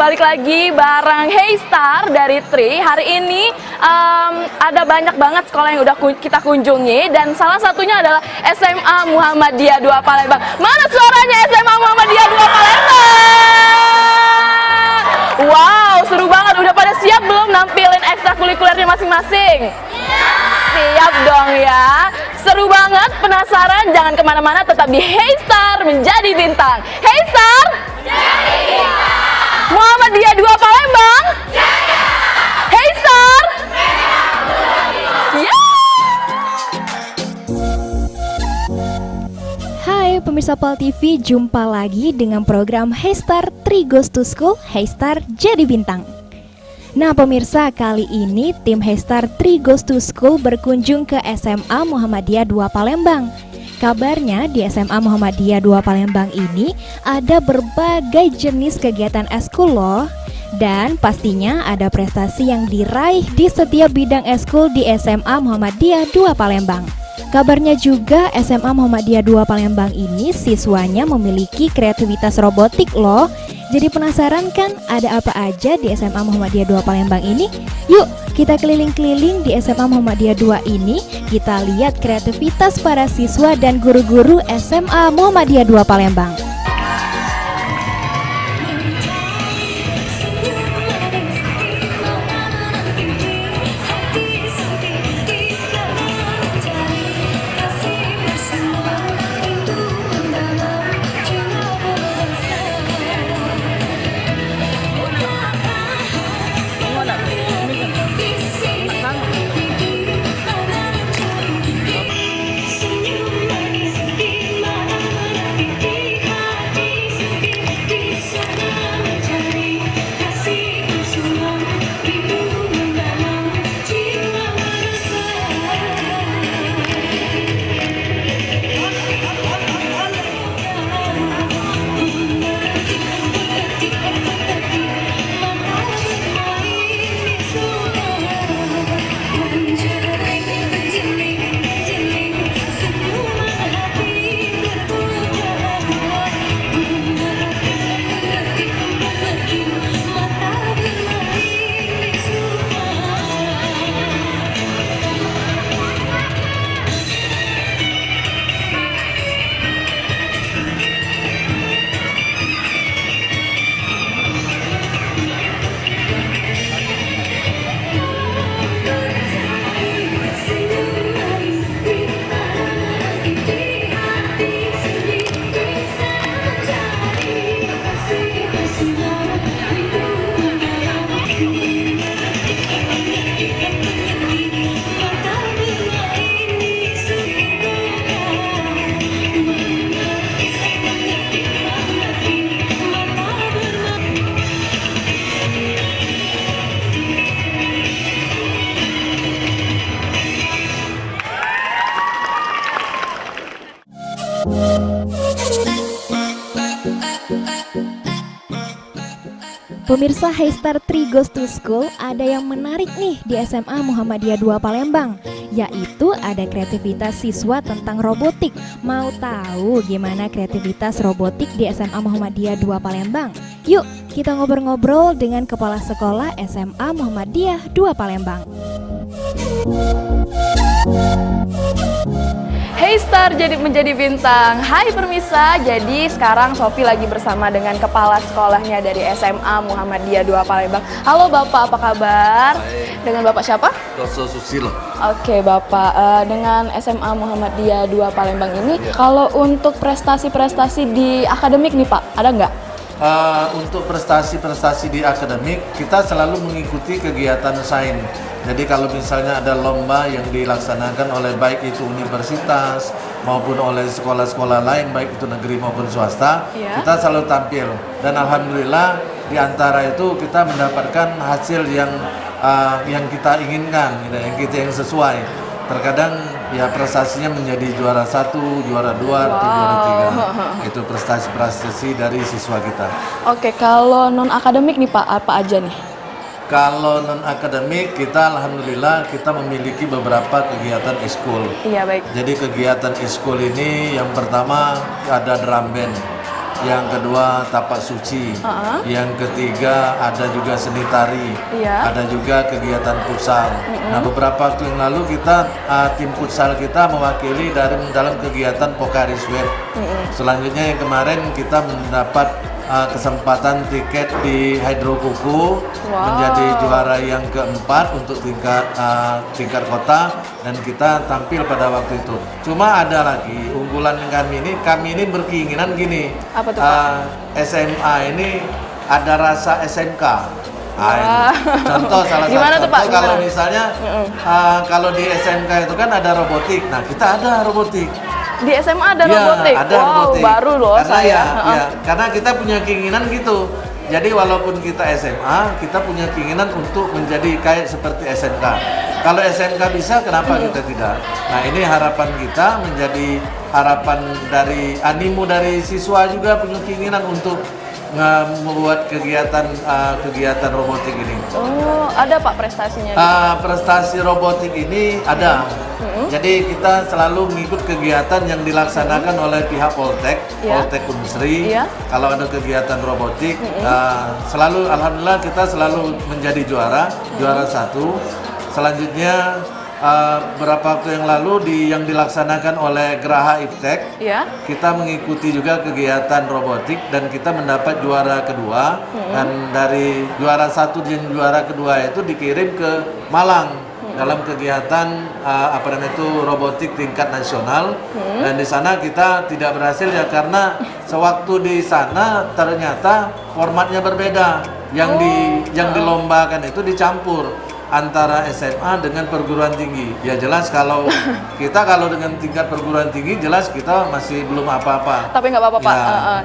balik lagi bareng Heystar dari Tri. Hari ini ada banyak banget sekolah yang udah kita kunjungi dan salah satunya adalah SMA Muhammadiyah 2 Palembang. Mana suaranya SMA Muhammadiyah 2 Palembang? Wow, seru banget. Udah pada siap belum nampilin ekstrakurikulernya masing-masing? Siap dong ya. Seru banget, penasaran? Jangan kemana-mana, tetap di Heystar Menjadi Bintang. Heystar Menjadi Bintang. Muhammadiyah 2 Palembang. Jaya. Heystar. Yeah. Hai pemirsa Pal TV, jumpa lagi dengan program Heystar Tri Goes to School, Heystar Jadi Bintang. Nah pemirsa, kali ini tim Heystar Tri Goes to School berkunjung ke SMA Muhammadiyah 2 Palembang. Kabarnya di SMA Muhammadiyah 2 Palembang ini ada berbagai jenis kegiatan eskul loh. Dan pastinya ada prestasi yang diraih di setiap bidang eskul di SMA Muhammadiyah 2 Palembang. Kabarnya juga SMA Muhammadiyah 2 Palembang ini siswanya memiliki kreativitas robotik loh. Jadi penasaran kan ada apa aja di SMA Muhammadiyah 2 Palembang ini? Yuk kita keliling-keliling di SMA Muhammadiyah 2 ini. Kita lihat kreativitas para siswa dan guru-guru SMA Muhammadiyah 2 Palembang. Pemirsa Heystar Tri Goes to School, ada yang menarik nih di SMA Muhammadiyah 2 Palembang, yaitu ada kreativitas siswa tentang robotik. Mau tahu gimana kreativitas robotik di SMA Muhammadiyah 2 Palembang? Yuk kita ngobrol-ngobrol dengan Kepala Sekolah SMA Muhammadiyah 2 Palembang. Heystar Jadi Menjadi Bintang. Hai permisa, jadi sekarang Sofi lagi bersama dengan kepala sekolahnya dari SMA Muhammadiyah 2 Palembang. Halo Bapak, apa kabar? Baik. Dengan Bapak siapa? Doso Susilo. Oke Bapak, dengan SMA Muhammadiyah 2 Palembang ini, kalau untuk prestasi-prestasi di akademik nih Pak, ada nggak? Untuk prestasi-prestasi di akademik, kita selalu mengikuti kegiatan sains. Jadi kalau misalnya ada lomba yang dilaksanakan oleh baik itu universitas maupun oleh sekolah-sekolah lain, baik itu negeri maupun swasta, kita selalu tampil. Dan alhamdulillah di antara itu kita mendapatkan hasil yang kita inginkan, yang sesuai. Terkadang ya prestasinya menjadi juara 1, juara 2, atau juara 3. Itu prestasi-prestasi dari siswa kita. Oke, kalau non akademik nih Pak, apa aja nih? Kalau non akademik kita alhamdulillah kita memiliki beberapa kegiatan eskul. Iya baik. Jadi kegiatan eskul ini yang pertama ada drum band. yang kedua tapak suci, yang ketiga ada juga seni tari, ada juga kegiatan futsal. Nah, beberapa waktu yang lalu kita tim futsal kita mewakili dalam kegiatan Pocari Sweat. Selanjutnya yang kemarin kita mendapat kesempatan tiket di Hydrokuku menjadi juara yang keempat untuk tingkat kota, dan kita tampil pada waktu itu. Cuma ada lagi unggulan kami ini berkeinginan gini. Apa tuh, Pak? SMA ini ada rasa SMK. Contoh salah Gimana satu tuh, Pak? kalau Gimana? misalnya kalau di SMK itu kan ada robotik. Nah, kita ada robotik. Di SMA ada Ya, robotik. ada Wow, robotik. baru loh Karena saya. karena kita punya keinginan gitu. Jadi walaupun kita SMA, kita punya keinginan untuk menjadi kayak seperti SMK. Kalau SMK bisa, kenapa kita tidak? Nah, ini harapan kita, menjadi harapan dari animo dari siswa juga punya keinginan untuk membuat kegiatan robotik ini. Oh, ada Pak prestasinya? Prestasi robotik ini ada. Jadi kita selalu mengikut kegiatan yang dilaksanakan oleh pihak Poltek, Poltek Unsri. Kalau ada kegiatan robotik, selalu alhamdulillah kita selalu menjadi juara 1. Selanjutnya beberapa waktu yang lalu yang dilaksanakan oleh Geraha Iptek, kita mengikuti juga kegiatan robotik dan kita mendapat juara kedua. Dan dari juara 1 dan juara kedua itu dikirim ke Malang dalam kegiatan robotik tingkat nasional. Dan di sana kita tidak berhasil ya, karena sewaktu di sana ternyata formatnya berbeda. Yang dilombakan itu dicampur antara SMA dengan perguruan tinggi. Ya jelas kalau dengan tingkat perguruan tinggi jelas kita masih belum apa-apa. Tapi nggak apa-apa Pak.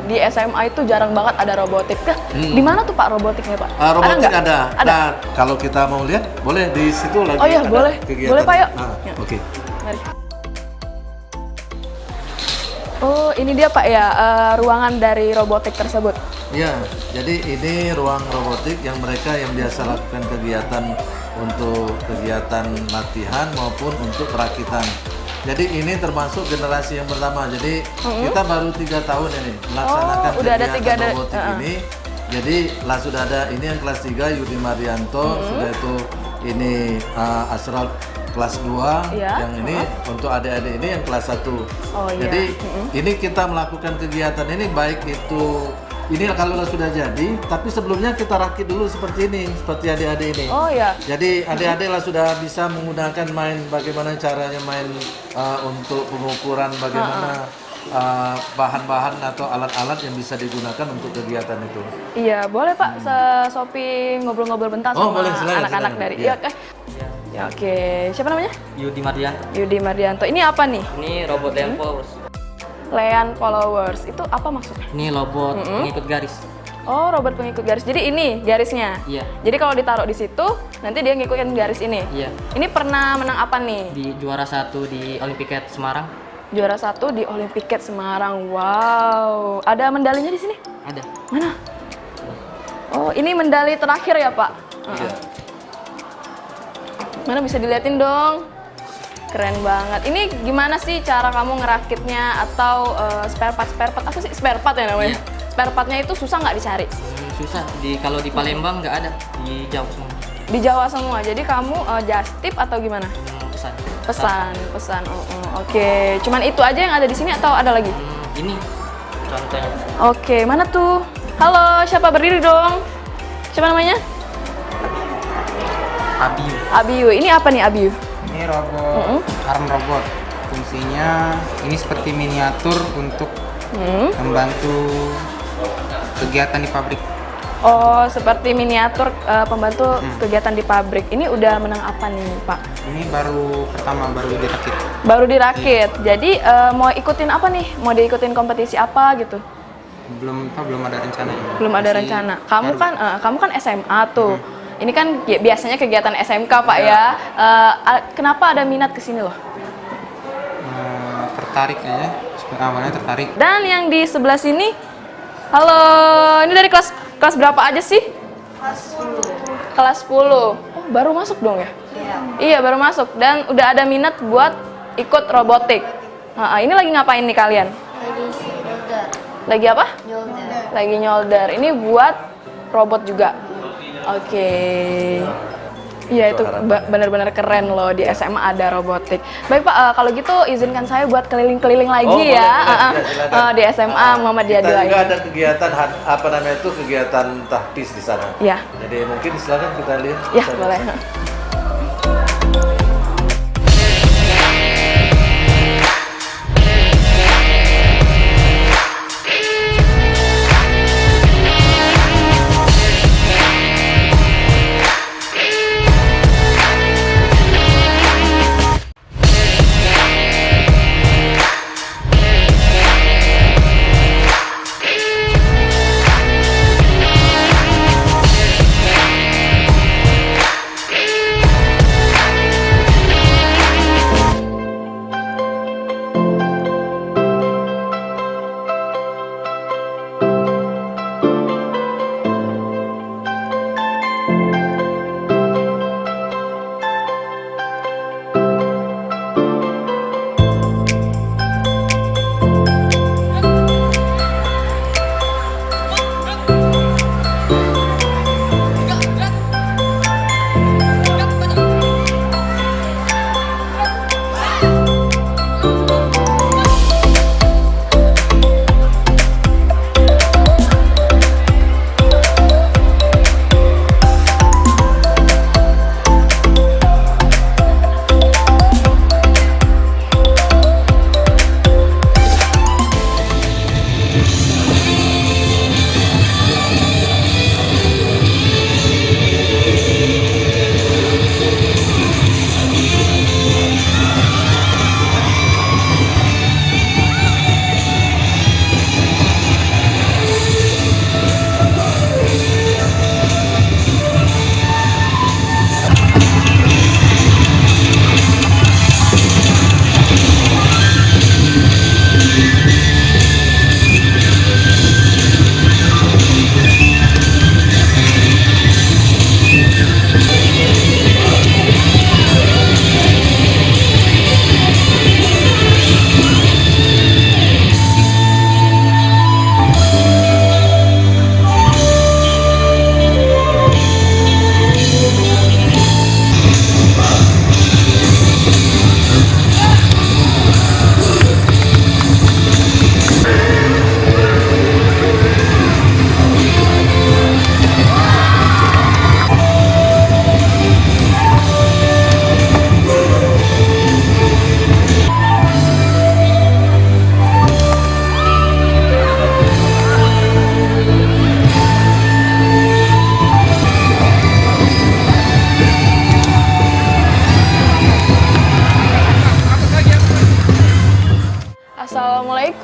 Di SMA itu jarang banget ada robotik. Di mana tuh Pak robotiknya Pak? Robotik ada. Nah, kalau kita mau lihat boleh di situ lagi. Oh iya boleh. Kegiatan. Boleh Pak, yuk. Oke. Mari. Oh ini dia Pak ya, ruangan dari robotik tersebut. Ya, jadi ini ruang robotik yang mereka yang biasa lakukan kegiatan untuk kegiatan latihan maupun untuk perakitan. Jadi ini termasuk generasi yang pertama. Jadi kita baru 3 tahun ini melaksanakan kegiatan robotik ini. Jadi sudah ada ini yang kelas 3 Yudi Marianto, sudah itu ini Asral kelas 2, yang ini untuk adik-adik ini yang kelas 1. Jadi ini kita melakukan kegiatan ini baik itu ini kalau sudah jadi, tapi sebelumnya kita rakit dulu seperti ini, seperti adik-adik ini. Oh ya. Jadi adik-adik sudah bisa menggunakan bagaimana caranya main untuk pengukuran bagaimana bahan-bahan atau alat-alat yang bisa digunakan untuk kegiatan itu. Iya, boleh Pak, Sopi ngobrol-ngobrol bentar sama anak-anak dari. Iya, ya, oke. Siapa namanya? Yudi Mardianto. Yudi Mardianto. Ini apa nih? Ini robot Lean Followers. Lean Followers. Itu apa maksudnya? Ini robot pengikut garis. Oh, robot pengikut garis. Jadi ini garisnya? Iya. Jadi kalau ditaruh di situ, nanti dia ngikutin garis ini? Iya. Ini pernah menang apa nih? Di juara 1 di Olimpiade Semarang. Juara 1 di Olimpiade Semarang. Wow. Ada medalinya di sini? Ada. Mana? Oh, ini medali terakhir ya, Pak? Iya. Mana bisa diliatin dong? Keren banget. Ini gimana sih cara kamu ngerakitnya atau spare part apa sih spare part ya namanya? Iya. Spare partnya itu susah nggak dicari? Susah. Kalau di Palembang nggak ada. Di Jawa semua. Di Jawa semua. Jadi kamu just tip atau gimana? Pesan. Pesan. Oke. Cuman itu aja yang ada di sini atau ada lagi? Ini contohnya. Oke. Mana tuh? Halo, siapa berdiri dong? Siapa namanya? Abiu. Abiu. Ini apa nih Abiu? Ini robot, arm robot. Fungsinya ini seperti miniatur untuk membantu kegiatan di pabrik. Oh, seperti miniatur pembantu kegiatan di pabrik. Ini udah menang apa nih, Pak? Ini baru dirakit. Baru dirakit. Jadi mau ikutin apa nih? Mau diikutin kompetisi apa gitu? Belum ada rencana. Belum ada rencana. Kamu kan SMA tuh. Ini kan biasanya kegiatan SMK, Pak ya. Kenapa ada minat ke sini loh? Tertarik aja. Awalnya tertarik. Dan yang di sebelah sini, halo, ini dari kelas berapa aja sih? Kelas 10. Oh, baru masuk dong ya? Iya, baru masuk. Dan udah ada minat buat ikut robotik. Ini lagi ngapain nih kalian? Lagi apa? Lagi nyolder. Ini buat robot juga. Oke. Iya itu benar-benar keren loh, di SMA ada robotik. Baik Pak, kalau gitu izinkan saya buat keliling-keliling lagi ya. Silakan. Di SMA Muhammadiyah 2 Kita juga ini. ada kegiatan apa namanya itu kegiatan tahfiz di sana. Ya. Jadi mungkin silakan kita lihat. Ya, Bisa boleh. lihat.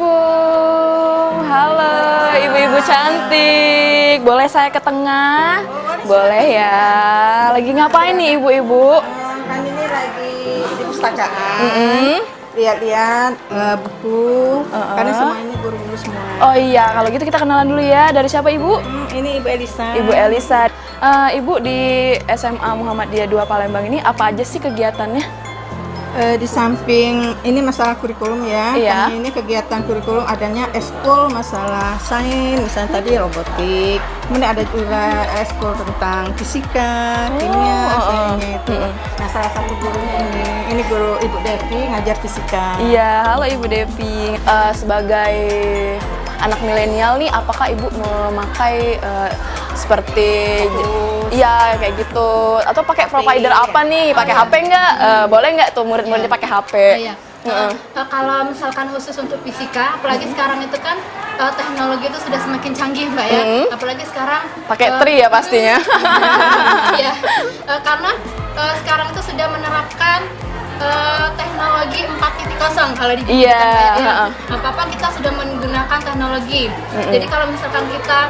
Assalamualaikum, halo ibu-ibu cantik. Boleh saya ke tengah? Boleh ya. Lagi ngapain nih ibu-ibu? Kami ini lagi di pustakaan, lihat-lihat buku, karena semua ini guru-guru semua. Oh iya, kalau gitu kita kenalan dulu ya. Dari siapa ibu? Ini Ibu Elisa. Ibu Elisa. Ibu di SMA Muhammadiyah 2 Palembang ini apa aja sih kegiatannya? Di samping ini masalah kurikulum ya, Iya. kami ini kegiatan kurikulum adanya eskul masalah sains, misalnya tadi robotik, kemudian ada juga eskul tentang fisika, kimia, sainsnya itu. Nah salah satu gurunya ini guru Ibu Devi ngajar fisika. Iya, halo Ibu Devi. Sebagai anak milenial nih, apakah Ibu memakai seperti iya kayak gitu atau pakai provider apa nih? Pakai HP nggak? Boleh nggak tuh murid-muridnya pakai HP? Iya. Kalau misalkan khusus untuk fisika, apalagi sekarang itu kan teknologi itu sudah semakin canggih Mbak ya. Apalagi sekarang Pakai tri ya pastinya. Iya. Karena sekarang itu sudah menerapkan teknologi 4.0 kalau di Iya, Mbak ya. heeh. Apa-apa kita sudah menggunakan teknologi. Jadi kalau misalkan kita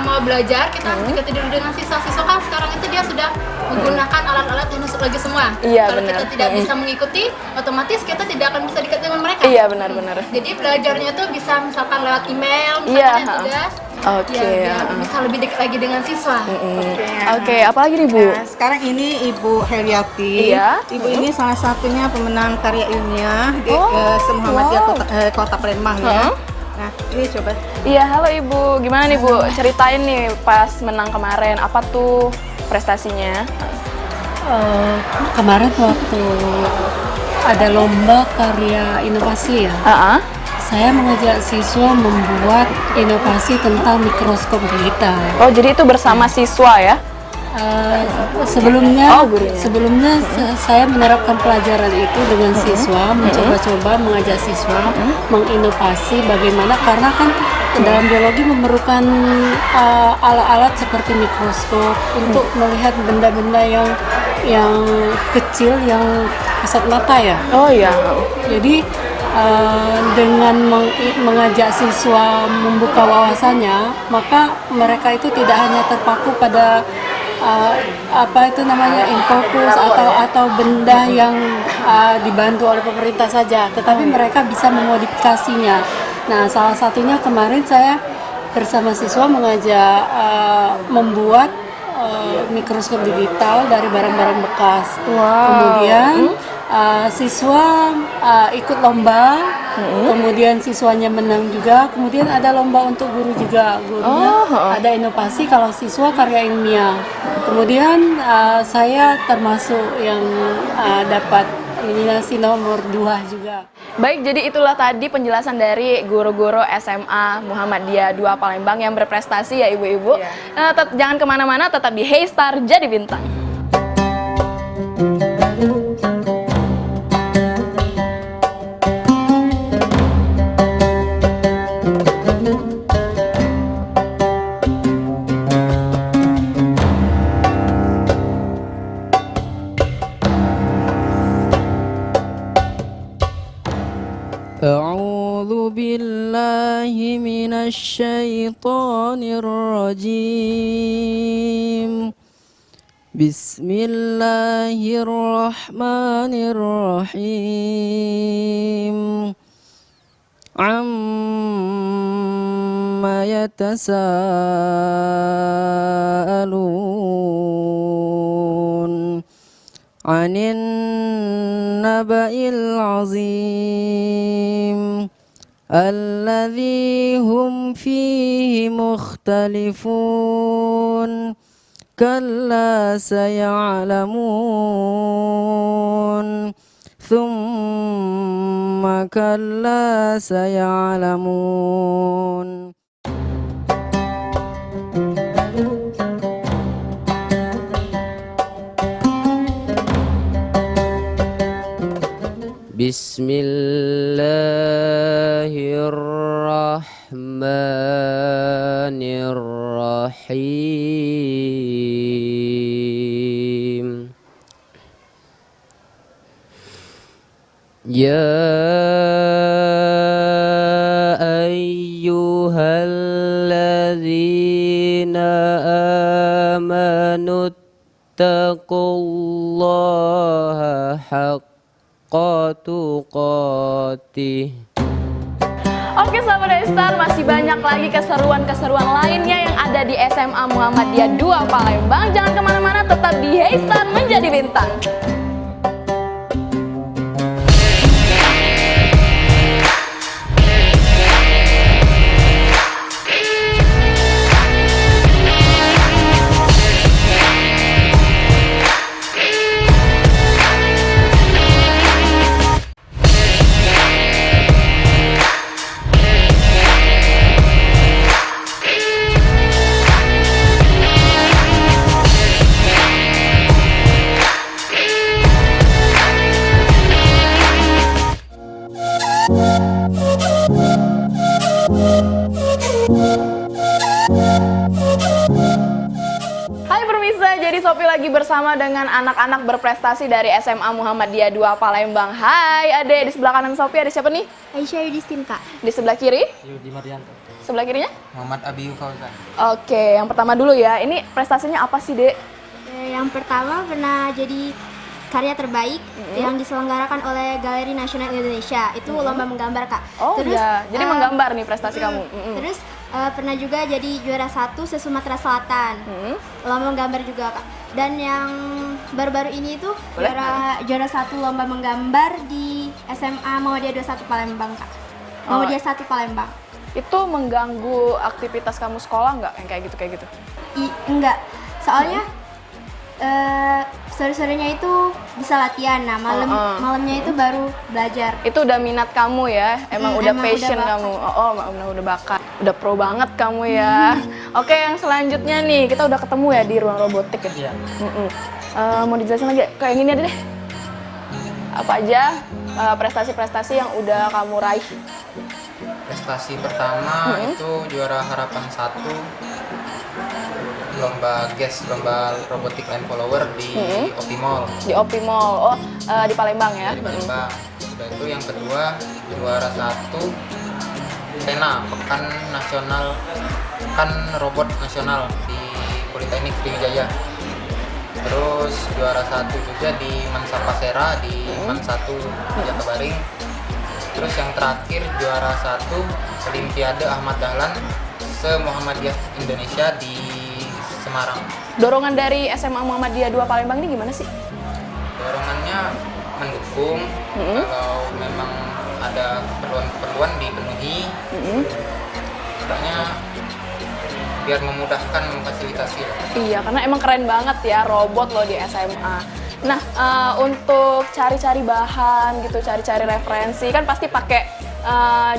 mau belajar, kita harus diikuti dulu dengan siswa-siswa kan sekarang itu dia sudah menggunakan alat-alat teknologi semua. Iya, Kalau benar. kita tidak bisa mengikuti, otomatis kita tidak akan bisa dekat dengan mereka. Iya benar-benar. Jadi belajarnya tuh bisa misalkan lewat email, Iya, misalkan ha. tugas. Oke, Ya, biar ha. bisa lebih dekat lagi dengan siswa. Oke, apalagi nih Bu? Nah, sekarang ini Ibu Heriati. Iya. Ibu ini salah satunya pemenang karya ilmiah di Oh, Muhammadiyah wow. Kota Palembang ya. Heeh. Nah, Nah, ini coba. Iya, halo Ibu. Gimana nih Bu? Ceritain nih pas menang kemarin, apa tuh prestasinya? Kemarin waktu ada lomba karya inovasi ya, saya mengajak siswa membuat inovasi tentang mikroskop digital. Oh, jadi itu bersama siswa ya? Sebelumnya, gurunya. saya menerapkan pelajaran itu dengan siswa, mencoba-coba mengajak siswa menginovasi bagaimana, karena kan dalam biologi memerlukan alat-alat seperti mikroskop untuk melihat benda-benda yang kecil yang kasat mata ya. Oh iya. Jadi dengan mengajak siswa membuka wawasannya, maka mereka itu tidak hanya terpaku pada infokus atau benda yang dibantu oleh pemerintah saja, tetapi mereka bisa memodifikasinya. Nah, salah satunya kemarin saya bersama siswa mengajak membuat mikroskop digital dari barang-barang bekas. Kemudian siswa ikut lomba, kemudian siswanya menang juga, kemudian ada lomba untuk guru juga, gurunya ada inovasi kalau siswa karya ilmiah. Kemudian saya termasuk yang dapat nominasi nomor 2 juga. Baik, jadi itulah tadi penjelasan dari guru-guru SMA Muhammadiyah 2 Palembang yang berprestasi ya Ibu-Ibu. Jangan kemana-mana, tetap di Hey Star Jadi Bintang. أعوذ بالله من الشيطان الرجيم بسم الله الرحمن الرحيم عما يتساءلون عن النبأ العظيم الذي هم فيه مختلفون كلا سيعلمون ثم كلا سيعلمون. بسم الله الرحمن الرحيم يا أيها الذين آمنوا اتقوا الله حق tuqatih. Oke sahabat Hey Star, masih banyak lagi keseruan-keseruan lainnya yang ada di SMA Muhammadiyah 2 Palembang. Jangan kemana-mana, tetap di Hey Star Menjadi Bintang. Hai pemirsa, jadi Sophie lagi bersama dengan anak-anak berprestasi dari SMA Muhammadiyah 2 Palembang. Hai Ade, di sebelah kanan Sophie ada siapa nih? Aisyah Yudhistinka. Di sebelah kiri? Yudi Mardianto. Sebelah kirinya? Muhammad Abiyu Fauzan. Oke, yang pertama dulu ya. Ini prestasinya apa sih, Dek? Yang pertama pernah jadi karya terbaik yang diselenggarakan oleh Galeri Nasional Indonesia. Itu lomba menggambar, Kak. Oh iya, jadi menggambar nih prestasi kamu. Terus pernah juga jadi juara 1 se-Sumatera Selatan. Lomba menggambar juga, Kak. Dan yang baru-baru ini itu juara 1 lomba menggambar di SMA Muhammadiyah 21 Palembang, Kak. Muhammadiyah 1 Palembang. itu mengganggu aktivitas kamu sekolah nggak yang kayak gitu? Enggak, soalnya sore-sorenya itu bisa latihan, nah malamnya itu baru belajar. Itu udah minat kamu ya, emang udah emang passion udah kamu. Udah bakat, udah pro banget kamu ya. Oke, yang selanjutnya nih, kita udah ketemu ya di ruang robotik ya. Iya. Mau dijelasin lagi kayak gini aja deh. Apa aja prestasi-prestasi yang udah kamu raih? Prestasi pertama itu juara harapan 1 lomba robotik line follower di Opimall. Di Opimall, di Palembang ya? Di Palembang. Udah itu yang kedua juara 1 pekan robot nasional di Politeknik Sriwijaya. Terus juara 1 juga di Mansa Pasera di Man 1 Jakabaring. Terus yang terakhir juara 1 Olimpiade Ahmad Dahlan se-Muhammadiyah Indonesia di Semarang. Dorongan dari SMA Muhammadiyah 2 Palembang ini gimana sih? Dorongannya mendukung, kalau memang ada keperluan dipenuhi. Pokoknya biar memudahkan, memfasilitasi. Iya, karena emang keren banget ya robot loh di SMA. Nah, untuk cari-cari bahan gitu, cari-cari referensi, kan pasti pakai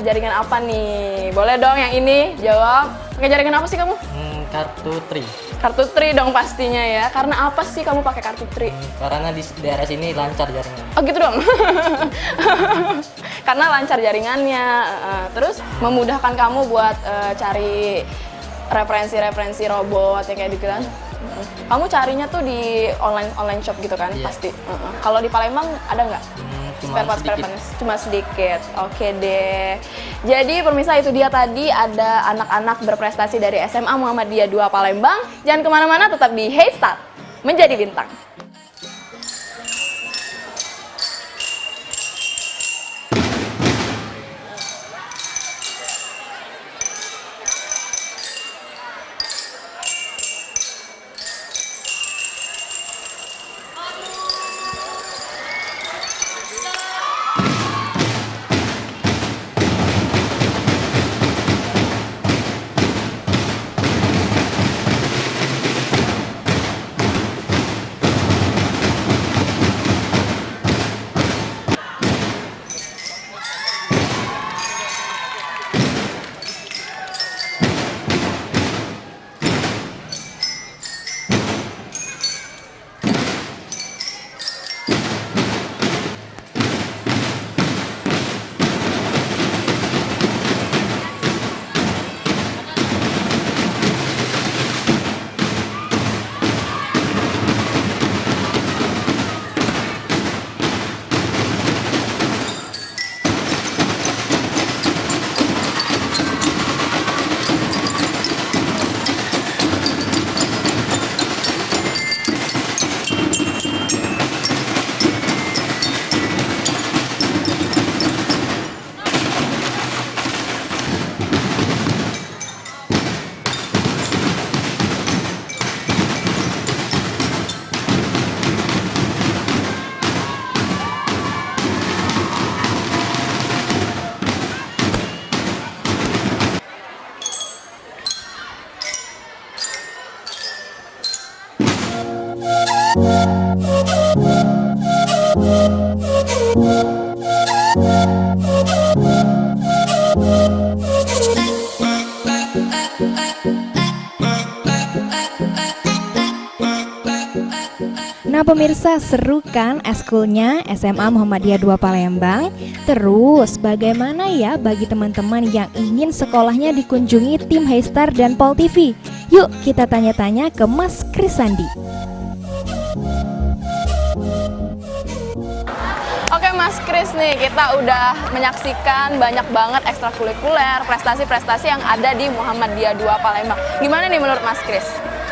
jaringan apa nih? Boleh dong yang ini jawab. Pakai jaringan apa sih kamu? Kartu Tri. Kartu Tri dong pastinya ya. Karena apa sih kamu pakai kartu Tri? Karena di daerah sini lancar jaringan. Oh gitu dong. Karena lancar jaringannya. Terus memudahkan kamu buat cari referensi robot yang kayak gitu kan. Kamu carinya tuh di online shop gitu kan? Iya. Pasti. Kalau di Palembang ada nggak? Cuma sedikit. Cuma sedikit. Oke deh. Jadi pemirsa, itu dia tadi ada anak-anak berprestasi dari SMA Muhammadiyah 2 Palembang. Jangan kemana-mana, tetap di Hey Start Menjadi Bintang. Nah pemirsa, seru kan eskulnya SMA Muhammadiyah 2 Palembang? Terus bagaimana ya bagi teman-teman yang ingin sekolahnya dikunjungi tim Haystar dan Pol TV? Yuk kita tanya-tanya ke Mas Krisandi. Oke Mas Kris nih, kita udah menyaksikan banyak banget ekstrakurikuler, prestasi-prestasi yang ada di Muhammadiyah 2 Palembang. Gimana nih menurut Mas Kris?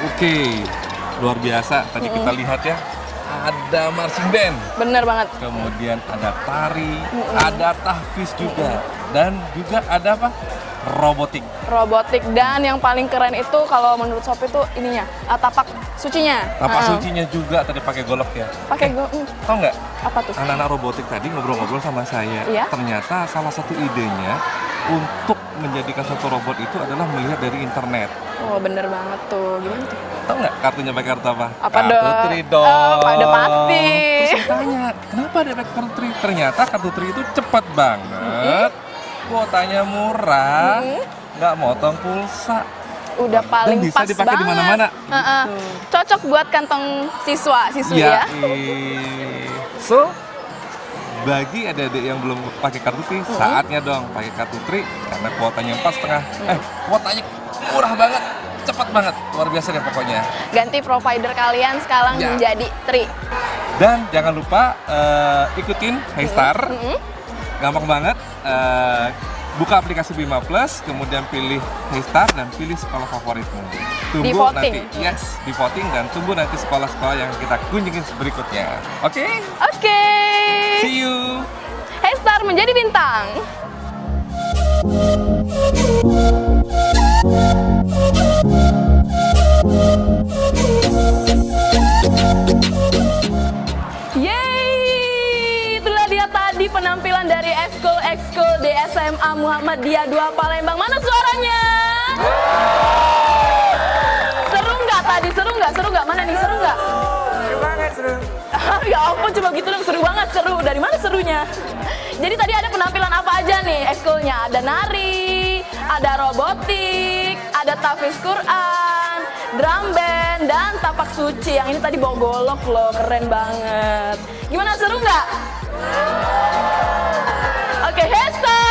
Oke, luar biasa. Tadi kita lihat ya, ada marching band. Bener banget. Kemudian ada tari, ada tahfiz juga. Dan juga ada apa? Robotik. Robotik, dan yang paling keren itu kalau menurut Sophie itu ininya, tapak sucinya. Tapak sucinya juga tadi pakai golok ya. Pakai Tahu nggak? apa tuh? Anak-anak robotik tadi ngobrol-ngobrol sama saya. Iya? Ternyata salah satu idenya untuk menjadikan satu robot itu adalah melihat dari internet. Oh bener banget tuh, gimana tuh? Tahu nggak kartunya pakai kartu apa? Apa kartu dong? Tri dong. Udah pasti. Terus saya tanya, kenapa dia pakai kartu Tri? Ternyata kartu Tri itu cepat banget, kuotanya murah, nggak motong pulsa. Udah paling dan bisa pas dipakai di banget. mana-mana. Cocok buat kantong siswi ya. So, bagi adik-adik yang belum pakai kartu Tri, saatnya dong pakai kartu Tri karena kuotanya 4,5. Kuotanya murah banget, cepat banget, luar biasa deh pokoknya. Ganti provider kalian sekarang menjadi Tri. Dan jangan lupa ikutin Haystar, gampang banget. Buka aplikasi Bima Plus, kemudian pilih Haystar dan pilih sekolah favoritmu. Tunggu Di voting. nanti, di voting dan tunggu nanti sekolah-sekolah yang kita kunjungin berikutnya. Oke? Oke. See you. Haystar menjadi bintang. Yeay, itulah dia tadi penampilan dari ekskul di SMA Muhammadiyah 2 Palembang. Mana suaranya? Seru nggak tadi? Seru nggak? Mana nih, seru nggak? Seru banget, seru. Ya ampun, cuma gitu dong, seru banget, seru. Dari mana serunya? Jadi tadi ada penampilan apa aja nih ekskulnya? Ada nari, ada robotik, ada tahfiz Quran, drum band, dan tapak suci. Yang ini tadi bawa golok loh, keren banget. Gimana, seru nggak? Oke, Haystar!